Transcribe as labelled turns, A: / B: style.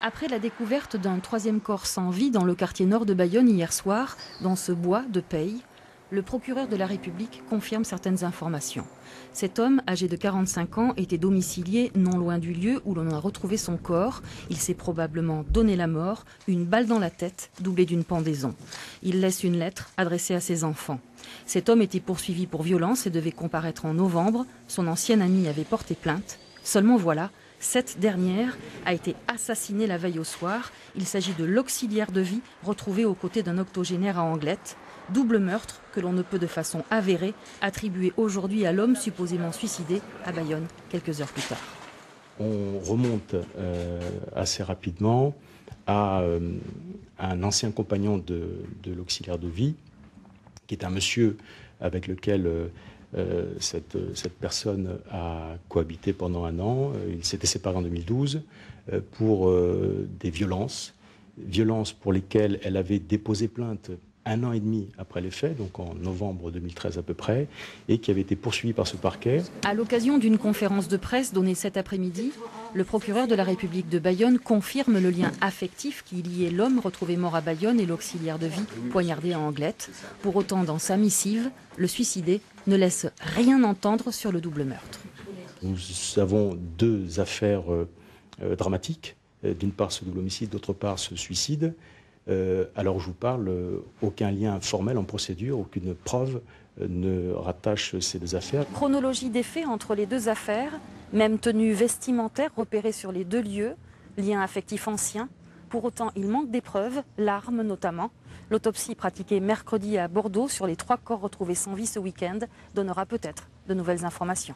A: Après la découverte d'un troisième corps sans vie dans le quartier nord de Bayonne hier soir, dans ce bois de Peille, le procureur de la République confirme certaines informations. Cet homme, âgé de 45 ans, était domicilié non loin du lieu où l'on a retrouvé son corps. Il s'est probablement donné la mort, une balle dans la tête, doublée d'une pendaison. Il laisse une lettre adressée à ses enfants. Cet homme était poursuivi pour violence et devait comparaître en novembre. Son ancien ami avait porté plainte. Seulement voilà, cette dernière a été assassinée la veille au soir. Il s'agit de l'auxiliaire de vie retrouvé aux côtés d'un octogénaire à Anglette. Double meurtre que l'on ne peut de façon avérée attribuer aujourd'hui à l'homme supposément suicidé à Bayonne quelques heures plus tard.
B: On remonte assez rapidement à un ancien compagnon de l'auxiliaire de vie, qui est un monsieur avec lequel cette personne a cohabité pendant 1 an. Il s'était séparé en 2012 pour des violences pour lesquelles elle avait déposé plainte 1 an et demi après les faits, donc en novembre 2013 à peu près, et qui avait été poursuivie par ce parquet.
A: À l'occasion d'une conférence de presse donnée cet après-midi, le procureur de la République de Bayonne confirme le lien affectif qui liait l'homme retrouvé mort à Bayonne et l'auxiliaire de vie poignardé à Anglette. Pour autant, dans sa missive, le suicidé ne laisse rien entendre sur le double meurtre.
B: Nous avons 2 affaires dramatiques. D'une part ce double homicide, d'autre part ce suicide. Alors je vous parle, aucun lien formel en procédure, aucune preuve ne rattache ces 2 affaires.
A: Chronologie des faits entre les 2 affaires, même tenue vestimentaire repérée sur les 2 lieux, lien affectif ancien. Pour autant, il manque des preuves, l'arme notamment. L'autopsie pratiquée mercredi à Bordeaux sur les 3 corps retrouvés sans vie ce week-end donnera peut-être de nouvelles informations.